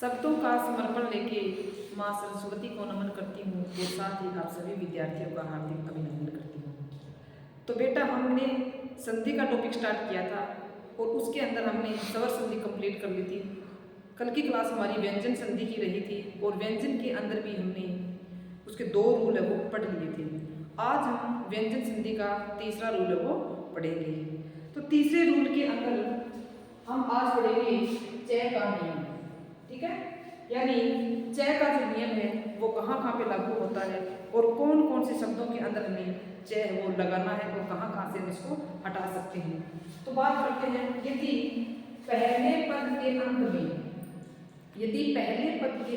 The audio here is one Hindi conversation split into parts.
शब्दों का समर्पण लेके माँ सरस्वती को नमन करती हूँ और साथ ही आप सभी विद्यार्थियों का हार्दिक अभिनंदन करती हूँ। तो बेटा हमने संधि का टॉपिक स्टार्ट किया था और उसके अंदर हमने स्वर संधि कंप्लीट कर ली थी। कल की क्लास हमारी व्यंजन संधि की रही थी और व्यंजन के अंदर भी हमने उसके 2 रूल है वो पढ़ लिए थे। आज हम व्यंजन संधि का तीसरा रूल है वो पढ़ेंगे। तो तीसरे रूल के अंदर हम आज पढ़ेंगे चय का नियम। ठीक है, यानी चय का जो नियम है वो कहाँ कहाँ पे लागू होता है और कौन कौन से शब्दों के अंदर हमें चय वो लगाना है और कहाँ कहाँ से हम इसको हटा सकते हैं। तो बात करते हैं, यदि पहले पद के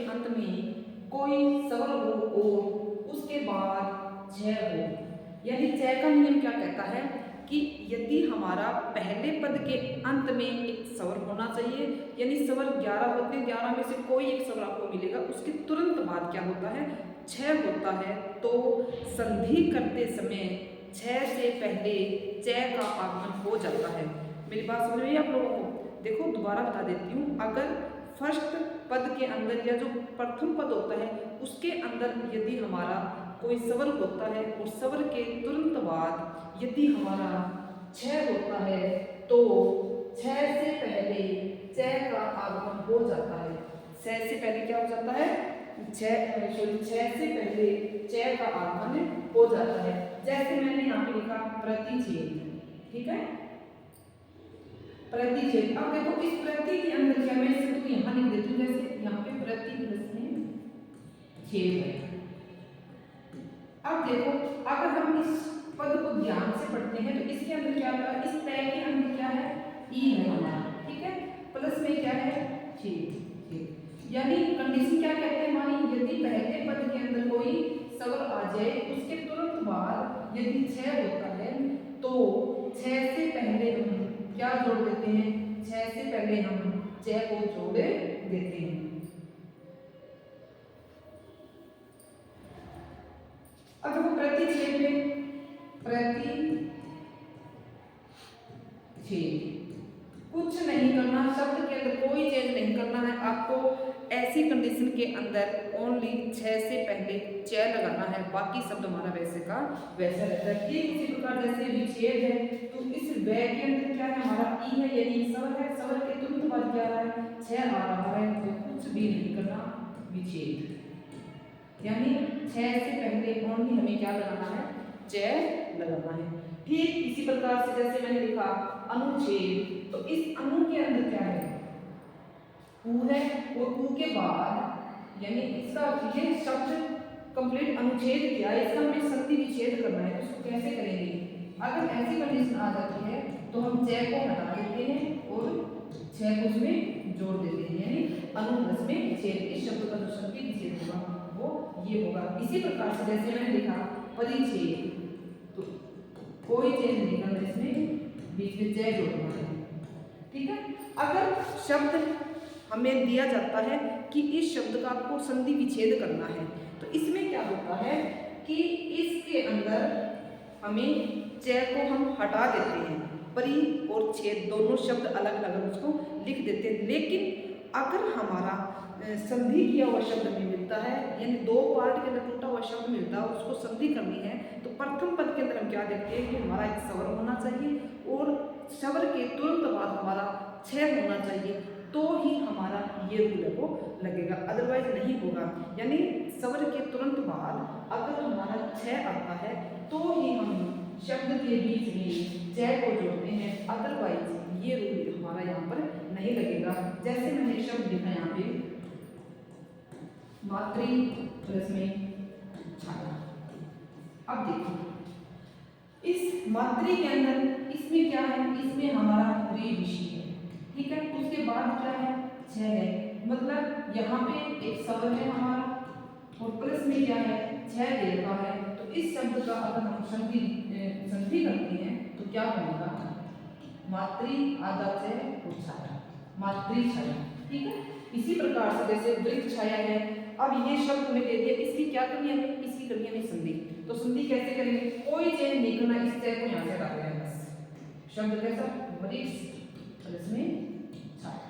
अंत में कोई स्वर हो और उसके बाद चय हो, यानी चय का नियम क्या कहता है कि यदि हमारा पहले पद के अंत में एक स्वर होना चाहिए, यानी स्वर 11 होते हैं, 11 में से कोई एक स्वर आपको मिलेगा, उसके तुरंत बाद क्या होता है, छह होता है। तो संधि करते समय छह से पहले चय का आगमन हो जाता है। मेरी बात समझ रही है आप लोगों को? देखो दोबारा बता देती हूँ, अगर फर्स्ट पद के अंदर या जो प्रथम पद होता है उसके अंदर यदि हमारा कोई स्वर होता है और स्वर के तुरंत बाद यदि हमारा छह होता है तो छह से पहले चय का आगमन हो जाता है। छह से पहले क्या हो जाता है, छह से पहले चय का आगमन हो जाता है। जैसे मैंने यहाँ पे लिखा प्रतिच्छेद, ठीक है, प्रतिच्छेद। अब देखो इस प्रति के अंदर क्या, मैं इसे तो यहाँ लिख देती हूँ, जैसे यहाँ पे प्रति प्लस में छेद है। अब देखो अगर हम इस पद को ध्यान से पढ़ते हैं तो इसके अंदर क्या होगा, इस तय के अंदर क्या है, ई है हमारा, ठीक है, प्लस में क्या है, छेद। यानी कंडीशन क्या कहते हैं हमारी, यदि पहले पद के अंदर कोई स्वर आ जाए उसके तुरंत बाद यदि छह होता है तो छह से पहले हम क्या जोड़ देते हैं, छह से पहले हम चय को जोड़ देते हैं। अब देखो प्रतिच्छेद में प्रतिच्छेद कुछ नहीं करना, शब्द के अंदर कोई चेंज नहीं करना है आपको। ऐसी कंडीशन के अंदर ओनली छह से पहले चय लगाना है, बाकी शब्द हमारा वैसे का वैसा रहता है। ठीक इसी प्रकार जैसे विच्छेद है तो इस वे के अंदर क्या है हमारा ई है, यानी स्वर है, स्वर के तुरंत बाद क्या आ रहा है, छह आ रहा है, तो कुछ भी नहीं करना, विच्छेद। यानी छह से पहले ओनली हमें क्या लगाना है, चय लगाना है। ठीक इसी प्रकार से जैसे मैंने लिखा अनुच्छेद, तो इस अनु के अंदर क्या है, ऊ है और ऊ के बाद यानी इसका ये शब्द कंप्लीट अनुच्छेद किया है, इसका हमें संधि विच्छेद करना है। तो इसको कैसे करेंगे, अगर ऐसी कंडीशन आ जाती है तो हम चय को हटा देते हैं और छह को उसमें जोड़ देते हैं, यानी अनु प्लस में छेद। इस शब्द का जो संधि विच्छेद होगा वो ये होगा। इसी प्रकार से जैसे मैंने लिखा परिच्छेद, तो कोई चेंज नहीं करना, इसमें बीच में चय जोड़ना है, ठीक है। अगर शब्द हमें दिया जाता है कि इस शब्द का आपको संधि विच्छेद करना है तो इसमें क्या होता है कि इसके अंदर हमें चय को हम हटा देते हैं, परि और छेद दोनों शब्द अलग अलग उसको लिख देते हैं। लेकिन अगर हमारा संधि किया हुआ शब्द हमें मिलता है, यानी दो पार्ट के अंदर टूटा हुआ शब्द मिलता है, उसको संधि करनी है, तो प्रथम पद के अंदर हम क्या देखते हैं कि हमारा एक स्वर होना चाहिए और स्वर के तुरंत बाद हमारा छह होना चाहिए, तो ही हमारा ये रूल है वो लगेगा, अदरवाइज नहीं होगा। यानी स्वर के तुरंत बाद अगर हमारा छह आता है तो ही हम शब्द के बीच में चय को जोड़ते हैं, अदरवाइज ये रूल हमारा यहाँ पर नहीं लगेगा। जैसे मैंने शब्द लिखा यहाँ पे मातृ प्लस में छाया। अब देखो इस मातृ के अंदर इसमें क्या है, इसमें हमारा रे ऋषि है, ठीक है, उसके बाद क्या है, छह है, मतलब यहाँ पे एक स्वर है हमारा और प्लस में क्या है, छह दे रखा है। तो इस शब्द का अगर हम संधि करते हैं तो क्या बनेगा, मातृ आधा छह और छाया, मातृ छाया, ठीक है। इसी प्रकार से जैसे वृक्ष छाया है, अब ये शब्द हमें दे दिया, इसकी क्या करनी है, इसकी करनी है संधि। तो संधि कैसे करेंगे, कोई चेंज नहीं करना, इस चय को यहाँ से हटा देना बस। शब्द कैसा, वृक्ष प्लस में छाया,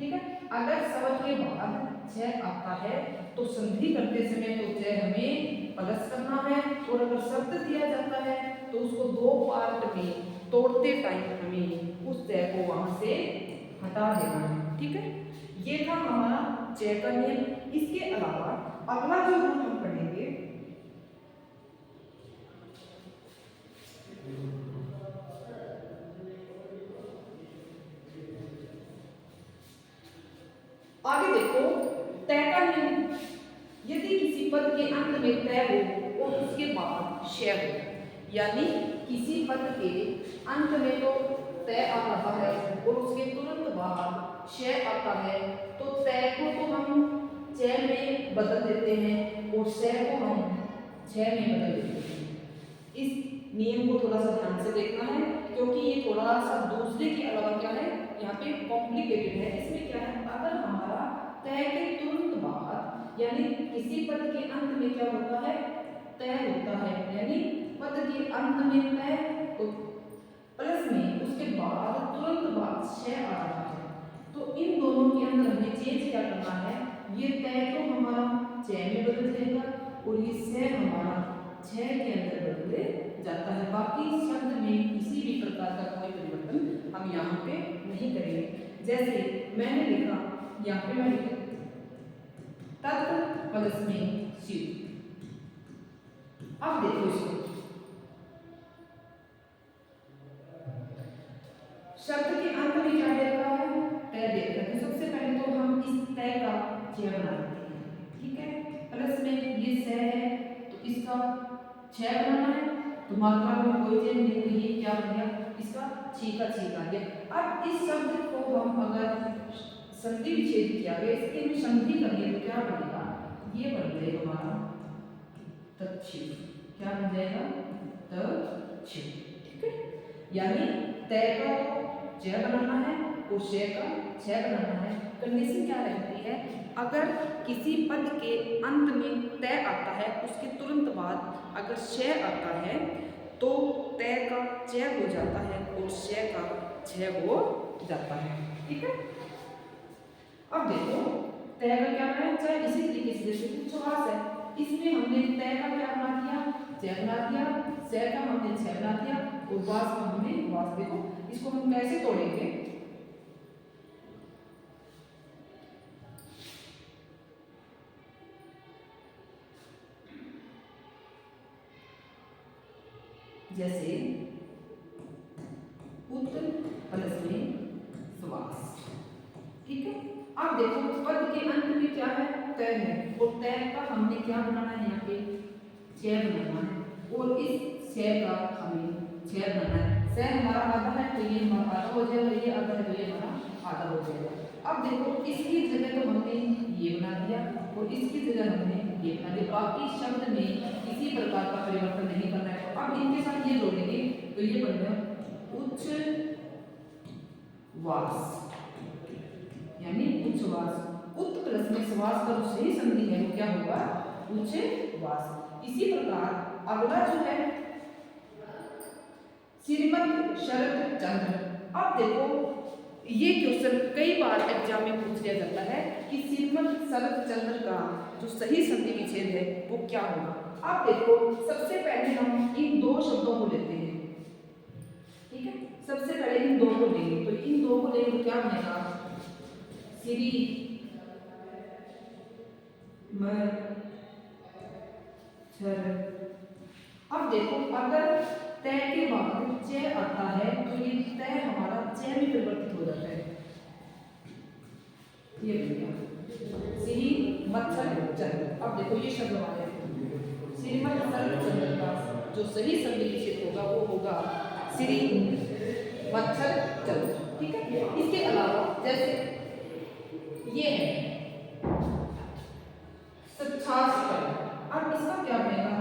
ठीक है। अगर शब्द के बाद जय आता है तो संधि करते समय तो जय हमें प्लस करना है, और अगर शब्द दिया जाता है तो उसको दो पार्ट में तोड़ते टाइम हमें उस जय को वहां से हटा देना है। ठीक है, ये था हमारा जय का नियम। इसके अलावा अगला जो रूल हम पढ़ेंगे आगे देखो, तय का नियम। यदि किसी पद के अंत में तय हो और उसके बाद शय हो, यानी किसी पद के अंत में तो तय आ रहा है और उसके तुरंत बाद शय आता है, तो तय को तो हम चय में बदल देते हैं और शय को हम छय में बदल देते हैं। इस नियम को थोड़ा सा ध्यान से देखना है, क्योंकि ये थोड़ा सा दूसरे के अलावा क्या है, यहाँ पे कॉम्प्लिकेटेड है। इसमें क्या है, अगर हमारा तय के तुरंत बाद यानी किसी पद के अंत में क्या होता है, तय होता है, यानी पद के अंत में तय तो प्लस में उसके बाद तुरंत बाद शय आ रहा है, तो इन दोनों के अंदर हमें चेंज क्या करना है, ये तय तो हमारा चय में बदल जाएगा और ये शय हमारा छह के अंदर बदले जाता है। बाकी शब्द में किसी भी प्रकार का कोई परिवर्तन हम यहाँ पे नहीं करेंगे। जैसे मैंने लिखा, यहाँ पे मैं लिखा तत् प्लस में शिव। अब देखो इसको, शब्द के अंत में क्या दे रखा है, तय दे रखा है। सबसे पहले तो हम इस तय का चय बना लेते हैं। ठीक है, प्लस में ये स है तो इसका छह बनाना है, तो मात्रा में कोई चेंज नहीं हुई, ये क्या बन गया, इसका छीका छीका गया। अब इस शब्द को हम अगर संधि विच्छेद किया गया, इसके में संधि करेंगे तो क्या बनेगा, ये बन जाएगा हमारा तच्छिव। क्या बन जाएगा, तच्छिव। ठीक है, यानी तय का तो जय बनाना है और शय का छय बनाना है। कंडीशन क्या रहती है, अगर किसी पद के अंत में तय आता है, उसके तुरंत बाद अगर शय आता है तो तय का चय हो जाता है और शय का छय हो जाता है। ठीक है, अब देखो तय का क्या है, चाहे इसी तरीके से जैसे उच्छ्वास है, इसमें हमने तय का क्या बना दिया, जय बना दिया, शय का हमने छय बना दिया और वास का हमने वास। देखो इसको हम कैसे तोड़ेंगे, जैसे उत प्लस में श्वास। ठीक है, अब देखो पद के अंत में क्या है, तय है, और तय का हमने क्या बनाना है, यहाँ पे चय बनाना है और इस शय का हमें छय बनाना है। शय हमारा आधा है तो ये हमारा आधा हो जाएगा, ये आधा है तो ये हमारा आधा हो जाएगा। अब देखो इसकी जगह तो हमने ये बना दिया और इसकी जगह हमने ये बना दिया, बाकी शब्द में किसी प्रकार का परिवर्तन नहीं करना है। अब इनके साथ ये जोड़ेंगे तो ये बन गया उच्च वास, यानी उच्छ्वास। उत प्लस में श्वास का जो सही संधि है वो क्या होगा, उच्छ्वास। इसी प्रकार अगला जो है श्रीमद शरद चंद्र। अब देखो ये क्वेश्चन कई बार एग्जाम में पूछ लिया जाता है कि श्रीमद शरद चंद्र का जो सही संधि विच्छेद है वो क्या होगा। अब देखो सबसे पहले हम इन दो शब्दों को लेते हैं। ठीक है, सबसे पहले इन दो को लेंगे, तो इन दो को लेंगे तो क्या बनेगा, श्री म शरद। अब देखो अगर तय के बाद चय आता है तो ये तय हमारा चय में परिवर्तित हो जाता है, ये बन गया श्री मत्सर चंद्र। अब देखो ये शब्द हमारे श्रीमद मत्सर चंद्र का जो सही संधि विच्छेद होगा वो होगा श्री मत्सर चंद्र। ठीक है, इसके अलावा जैसे ये है सच्छास्त्र, अब इसका क्या बनेगा,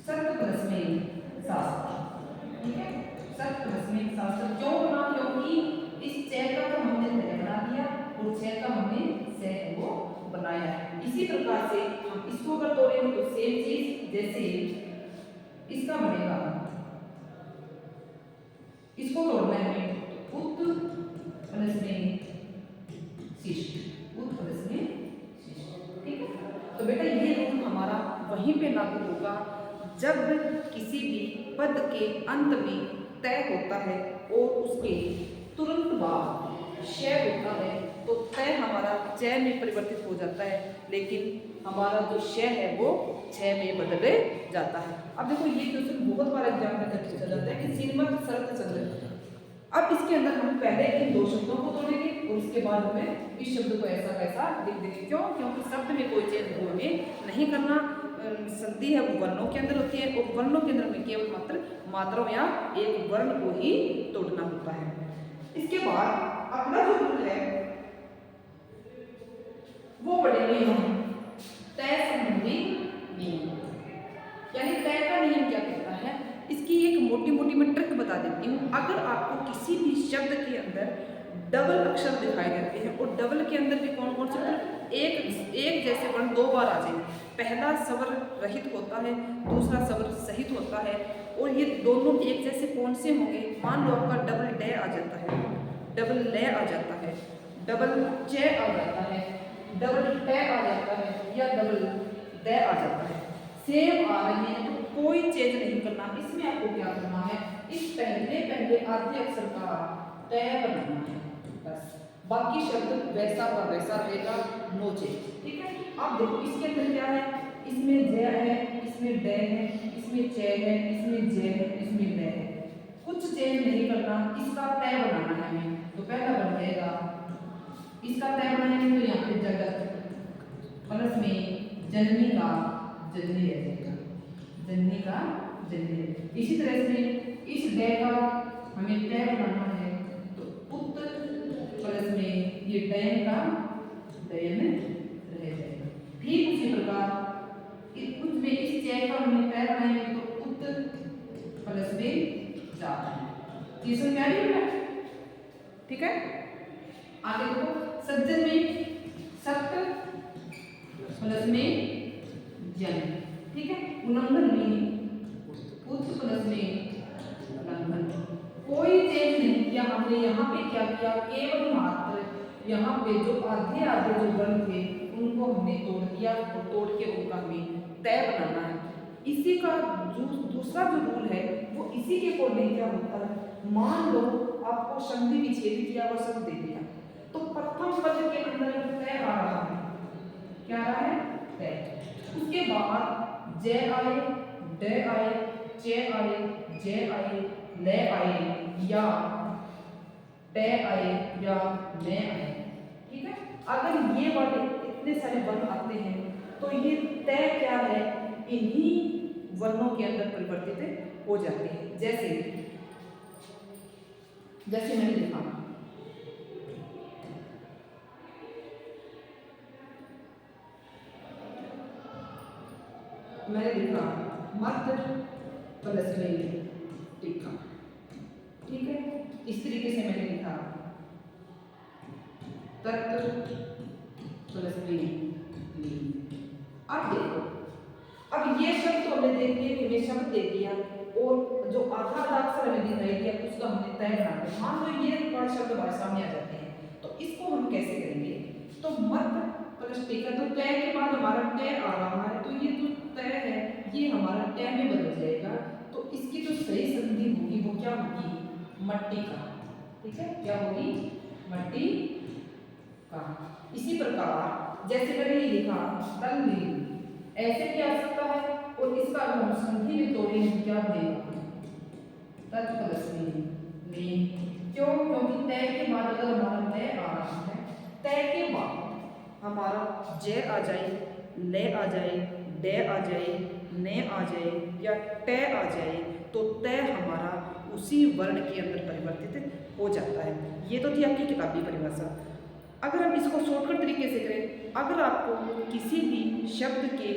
सत्य प्लस में शास्त्र। ठीक है, सत्य प्लस में शास्त्र क्यों बना, क्योंकि इस चय का तो हमने तय बना दिया और छय का हमने शय को बनाया। इसी प्रकार से हम इसको अगर तोड़ेंगे तो सेम चीज, जैसे इसका बनेगा, इसको इसको तोड़ना है हमें, तो उत प्लस में शिष्ट, उत प्लस में शिष्ट। ठीक है, तो बेटा ये रूल हमारा वहीं पे लागू होगा जब किसी भी पद के अंत में तय होता है और उसके तुरंत बाद शय होता है, तो तय हमारा चय में परिवर्तित हो जाता है, लेकिन हमारा जो शय है वो छय में बदले जाता है। अब देखो ये क्वेश्चन बहुत बार एग्जाम में पूछा जाता है कि श्रीमद शरत चंद्र। अब इसके अंदर हम पहले इन दो शब्दों को तोड़ेंगे और उसके बाद हमें इस शब्द को ऐसा कैसा लिख देंगे। क्यों? क्योंकि शब्द में कोई चेंज हमें नहीं करना। संधि है वो वर्णों के अंदर होती है और वर्णों के अंदर में केवल मात्र मात्राओं या एक वर्ण को ही तोड़ना होता है। इसके बाद अगला जो रूल है वो पढ़ेंगे हम तय संबंधी नियम। यानी तय का नियम क्या कहता है, इसकी एक मोटी मोटी मैं ट्रिक बता देती हूँ। अगर आपको किसी भी शब्द के अंदर डबल अक्षर दिखाई देते हैं और डबल के अंदर भी कौन कौन से एक जैसे वर्ण दो बार आ जाए, पहला स्वर रहित होता है, दूसरा स्वर सहित होता है, और ये दोनों एक जैसे कौन से होंगे। मान लो आपका डबल डे आ जाता है, डबल ले आ जाता है, डबल चे आ जाता है, डबल टे आ जाता है या डबल दे आ जाता है, सेम आ रहे हैं तो कोई चेंज नहीं करना। इसमें आपको क्या करना है, इस पहले आद्य अक्षर का तय बनाना है बस, बाकी शब्द वैसा का वैसा रहेगा, नो चेंज। ठीक है, अब देखो इसके अंदर क्या है, इसमें ज है, इसमें डे है, इसमें चे है, इसमें जे है, इसमें ले है, कुछ चेंज नहीं करना, इसका तय बनाना है हमें। तो पहला बन जाएगा, इसका तय बनाएंगे तो यहाँ पे जगत प्लस में जननी का जननी रह जाएगा, जननी का जननी। इसी तरह से इस डे का हमें तय बनाना है, तो पुत्र प्लस में ये डैन का डैन रह जाएगा। ठीक उसी प्रकार उसमें इस चय का हमें तय बनाएंगे तो पुत्र प्लस में जाता है। तीसरा क्या है, ठीक है। आगे देखो सज्जन में सत्य प्लस में जन, ठीक है। उल्लंघन में पुत्र प्लस में उल्लंघन, कोई चेंज नहीं किया हमने। यहाँ पे क्या किया, केवल मात्र यहाँ पे जो आधे आधे जो वर्ण थे उनको हमने तोड़ दिया और तोड़ के उनका हमें तय बनाना है। इसी का दूसरा जो रूल है वो इसी के अकॉर्डिंग क्या होता है, मान लो आपको संधि विच्छेद किया हुआ शब्द दे दिया, तो प्रथम पद के अंदर तय आ रहा है, क्या आ रहा है, तय। उसके बाद जय आए, डे आए, चे आए, जे आए, ले आए या टे आए या ने आए, ठीक है। अगर ये वाले इतने सारे वर्ण आते हैं तो ये तय क्या है, इन्हीं वर्णों के अंदर परिवर्तित हो जाते हैं। जैसे जैसे मैंने लिखा मत प्लस में टिक्का, ठीक है। इस तरीके से मैंने लिखा तत्व प्लस में। अब देखो, अब ये शब्द तो हमने देख लिया, हमें शब्द दे दिया और जो आधा अक्षर हमें दिखाई दिया उसका हमने तय बना दिया। मान लो ये वर्ड शब्द हमारे सामने आ जाते हैं, तो इसको हम कैसे करेंगे, तो मत प्लस टिक्का, तो तय के बाद हमारा तय आ रहा है, तो ये जो तय है ये हमारा तय में बदल जाएगा। तो इसकी जो सही संधि होगी वो क्या होगी, मट्टी का, ठीक है। क्या होगी, मट्टी का। इसी प्रकार जैसे मैंने ये लिखा तल नील, ऐसे भी आ सकता है और इसका अगर हम संधि में तोड़ेंगे तो क्या देगा, तत् प्लस में। क्यों, क्योंकि तय के बाद अगर हमारा तय आ रहा है, तय के बाद हमारा जय आ जाए, ले आ जाए, डे आ जाए, ने आ जाए या टे आ जाए, तो तय हमारा उसी वर्ण के अंदर परिवर्तित हो जाता है। ये तो थी आपकी किताबी परिभाषा। अगर हम इसको शॉर्टकट तरीके से करें, अगर आपको किसी भी शब्द के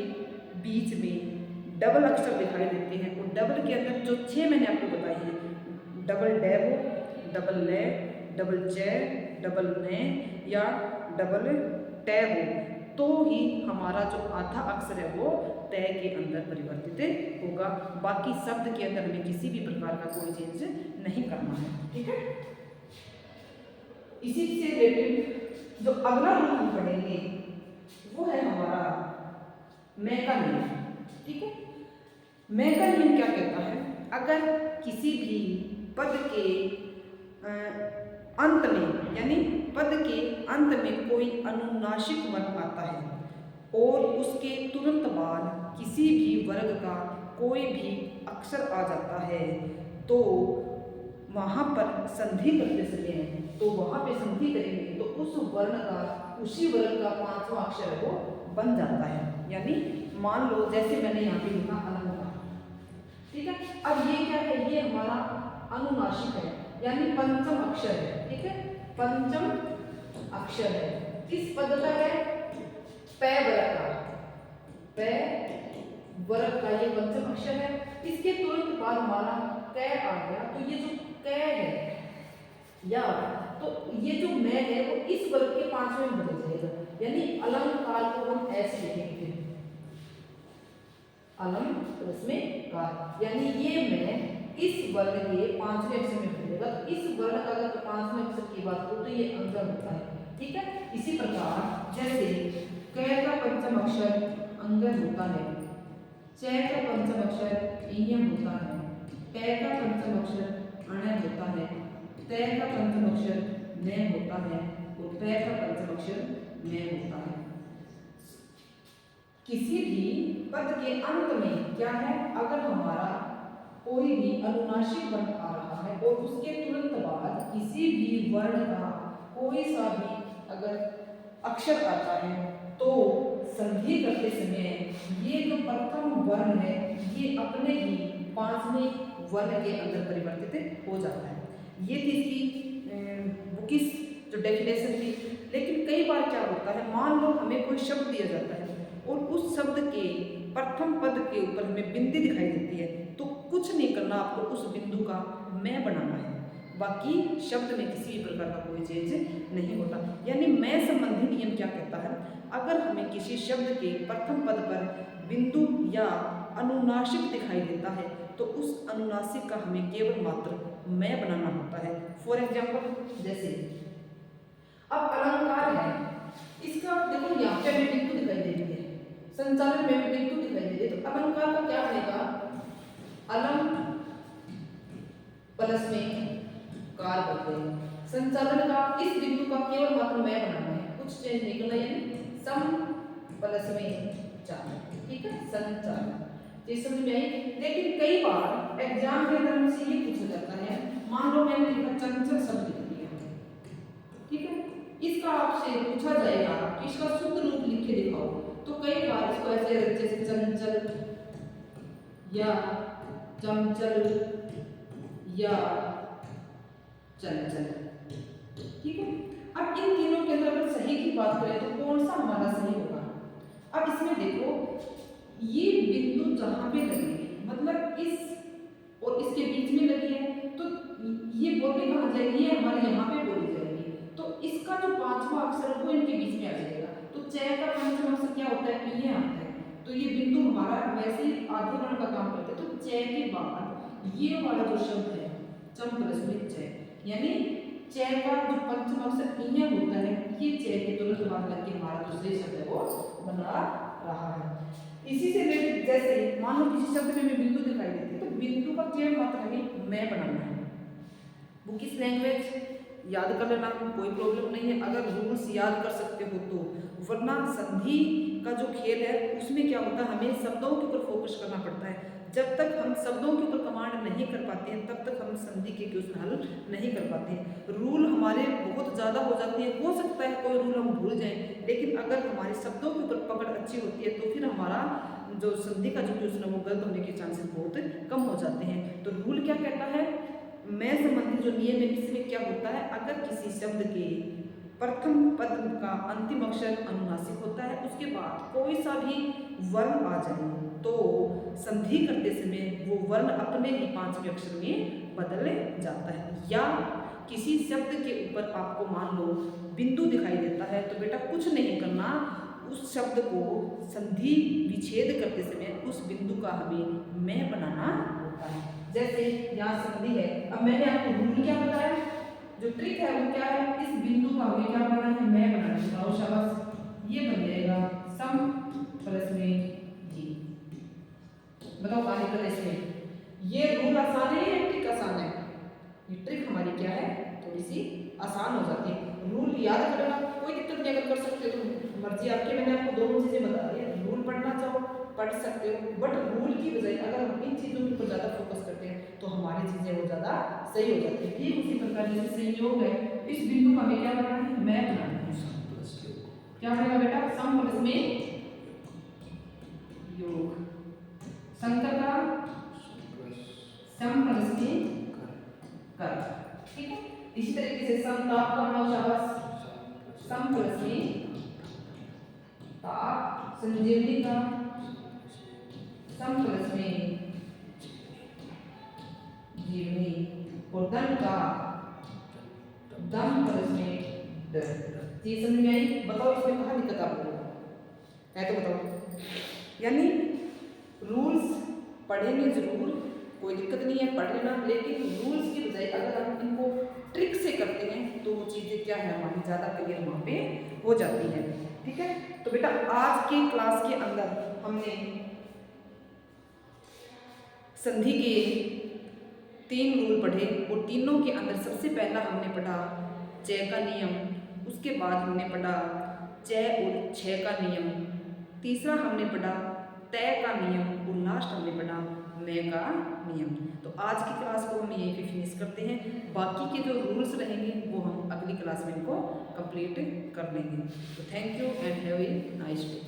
बीच में डबल अक्षर दिखाई देते हैं और डबल के अंदर जो 6 मैंने आपको बताए हैं, डबल डे हो, डबल ले, डबल चे, डबल ने या डबल टे हो, तो ही हमारा जो आधा अक्षर है वो तय के अंदर परिवर्तित होगा। बाकी शब्द के अंदर हमें किसी भी प्रकार का कोई चेंज नहीं करना है, ठीक है। इसी से रिलेटेड जो अगला रूल हम पढ़ेंगे वो है हमारा मैं का नियम, ठीक है। मैं का नियम क्या कहता है, अगर किसी भी पद के अंत में, यानी पद के अंत में कोई अनुनासिक वर्ण आता है और उसके तुरंत बाद किसी भी वर्ग का कोई भी अक्षर आ जाता है, तो वहाँ पर संधि करते समय, तो वहाँ पे संधि करेंगे तो उस वर्ण का, उसी वर्ग का पांचवा अक्षर वो बन जाता है। यानी मान लो जैसे मैंने यहाँ पे लिखा अलंकार, ठीक है। अब ये क्या है, ये हमारा अनुनासिक है, यानी पंचम अक्षर है, ठीक है, पंचम अक्षर है। किस पद का है, पै वर्ग का, पै वर्ग का ये पंचम अक्षर है। इसके तुरंत बाद हमारा कै आ गया, तो ये जो कै है या तो ये जो मैं है वो इस वर्ग के पांचवें में बदल जाएगा, यानी अलंकार को हम ऐसे लिखेंगे, अलंकार, यानी ये मैं इस वर्ण के पांचवें अक्षर में बदलेगा। तो इस वर्ण का अगर पांचवें अक्षर की बात करूं तो ये अंतर होता है, ठीक है। इसी प्रकार जैसे कै का पंचम अक्षर अंगन होता है, चै का पंचम अक्षर इयम होता है, टै का पंचम अक्षर अणय होता है, तै का पंचम अक्षर नै होता है और पै का पंचम अक्षर नै होता है। किसी भी पद के अंत में क्या है, अगर हमारा कोई भी अनुनासिक वर्ण आ रहा है और उसके तुरंत बाद किसी भी वर्ण का कोई सा भी अगर अक्षर आता है, तो संधि करते समय ये जो प्रथम वर्ण है ये अपने ही पांचवें वर्ण के अंदर परिवर्तित हो जाता है। ये थी इसकी बुकिस जो डेफिनेशन थी। लेकिन कई बार क्या होता है, मान लो हमें कोई शब्द दिया जाता है और उस शब्द के प्रथम पद के ऊपर हमें बिंदी दिखाई देती है, तो कुछ नहीं करना, आपको उस बिंदु का मैं बनाना है, बाकी शब्द में किसी भी प्रकार का कोई चेंज नहीं होता। यानी मैं संबंधी नियम क्या कहता है, अगर हमें किसी शब्द के प्रथम पद पर बिंदु या अनुनासिक दिखाई देता है तो उस अनुनासिक का हमें केवल मात्र मैं बनाना होता है। फॉर एग्जाम्पल जैसे अब अलंकार है, इसका देखो यहाँ पे हमें बिंदु दिखाई दे रही है, संचालन में बिंदु दिखाई दे रही है, तो अलंकार का क्या बनेगा, अलम प्लस में कार करते हैं। संचालन का इस बिंदु का केवल मात्र मैं बनाना है, कुछ चेंज नहीं करना, यानी सम प्लस में चार, ठीक है, संचालन। ये समझ में आई। लेकिन कई बार एग्जाम के अंदर हमसे ये पूछा जाता है, मान लो मैंने लिखा चंचल शब्द लिख दिया, ठीक है, इसका आपसे पूछा जाएगा कि इसका शुद्ध रूप लिख के दिखाओ, तो कई बार इसको ऐसे जैसे चंचल या चंचल या चंचल, ठीक है। अब इन तीनों के अंदर अगर सही की बात करें तो कौन सा हमारा सही होगा। अब इसमें देखो ये बिंदु जहां पे लगी है, मतलब इस और इसके बीच में लगी है, तो ये बोली कहाँ जाएगी, ये हमारे यहाँ पे बोली जाएगी, तो इसका जो पांचवा अक्षर है वो इनके बीच में आ जाएगा। तो चय का पंचम अक्षर क्या होता है, ये आता है, तो ये बिंदु हमारा वैसे आधे वर्ण का काम करते हैं। तो चय के बाद ये वाला जो शब्द है चम प्लस में चय, यानी चय का जो पंचम अक्षर इया होता है, ये चय के तुरंत बाद लग के हमारा दूसरे शब्द है वो बना रहा है। इसी से रिलेटेड जैसे मान लो किसी शब्द में हमें बिंदु दिखाई देती है, तो बिंदु का केवल मात्र हमें मैं बनाना है। बुकिश लैंग्वेज याद कर लेना, कोई प्रॉब्लम नहीं है अगर रूल्स याद कर सकते हो तो, वरना संधि का जो खेल है उसमें क्या होता है, हमें शब्दों के ऊपर फोकस करना पड़ता है। जब तक हम शब्दों के ऊपर कमांड नहीं कर पाते हैं तब तक हम संधि के क्वेश्चन हल नहीं कर पाते हैं। रूल हमारे बहुत ज़्यादा हो जाते हैं, हो सकता है कोई रूल हम भूल जाएं, लेकिन अगर हमारे शब्दों के ऊपर पकड़ अच्छी होती है तो फिर हमारा जो संधि का जो क्वेश्चन है वो गलत होने के चांसेस बहुत कम हो जाते हैं। तो रूल क्या कहता है, मैं संबंधी जो नियम है इसमें क्या होता है, अगर किसी शब्द के प्रथम पद का अंतिम अक्षर अनुनासिक होता है, उसके बाद कोई सा भी वर्ण आ जाए तो संधि करते समय वो वर्ण अपने ही पांचवें अक्षर में बदल जाता है। या किसी शब्द के ऊपर आपको मान लो बिंदु दिखाई देता है तो बेटा कुछ नहीं करना, उस शब्द को संधि विच्छेद करते समय उस बिंदु का हमें मैं बनाना होता है। जैसे यहाँ संधि है, अब मैंने आपको रूल क्या बताया, जो ट्रिक है वो क्या है, इस बिंदु का हमें क्या बनाना है, मैं बनाना है। बताओ शाबाश, ये बन जाएगा सम प्लस में जी। बताओ आगे का इसमें ये रूल आसान है या ट्रिक आसान है? ये ट्रिक हमारी क्या है, थोड़ी सी आसान हो जाती है। रूल याद करना कोई दिक्कत नहीं, अगर कर सकते हो तो मर्जी आपकी। मैंने आपको दोनों चीजें बता दी, रूल पढ़ना चाहो पढ़ सकते हो, बट रूल की बजाय अगर हम इन चीजों के ऊपर ज्यादा फोकस करते हैं तो हमारी चीजें वो ज्यादा सही हो जाती है। ठीक उसी प्रकार जैसे संयोग है, इस बिंदु का हमें क्या बनाना है, मैं बनाना है। क्या बनेगा बेटा, सम प्लस में योग, संकर का सम प्लस में कर। ठीक है, इसी तरीके से समताप का बनाओ शाबाश, सम प्लस में ताप, संजीवनी का सम प्लस में जीवनी, और दम का दम प्लस में डर। ये समझ में आई? बताओ इसमें कहाँ दिक्कत आपको है तो बताओ। यानी रूल्स पढ़ेंगे जरूर, कोई दिक्कत नहीं है, पढ़ लेना, लेकिन रूल्स की बजाय अगर हम इनको ट्रिक से करते हैं तो वो चीज़ें क्या है हमारी ज़्यादा क्लियर वहाँ पे हो जाती है। ठीक है, तो बेटा आज की क्लास के अंदर हमने संधि के 3 रूल पढ़े, और तीनों के अंदर सबसे पहला हमने पढ़ा जय का नियम, उसके बाद हमने पढ़ा जय और छह का नियम, तीसरा हमने पढ़ा तय का नियम, और लास्ट हमने पढ़ा मैं का नियम। तो आज की क्लास को हम यहीं पे फिनिश करते हैं, बाकी के जो रूल्स रहेंगे वो हम अगली क्लास में इनको कंप्लीट कर लेंगे। तो thank you and have a nice day.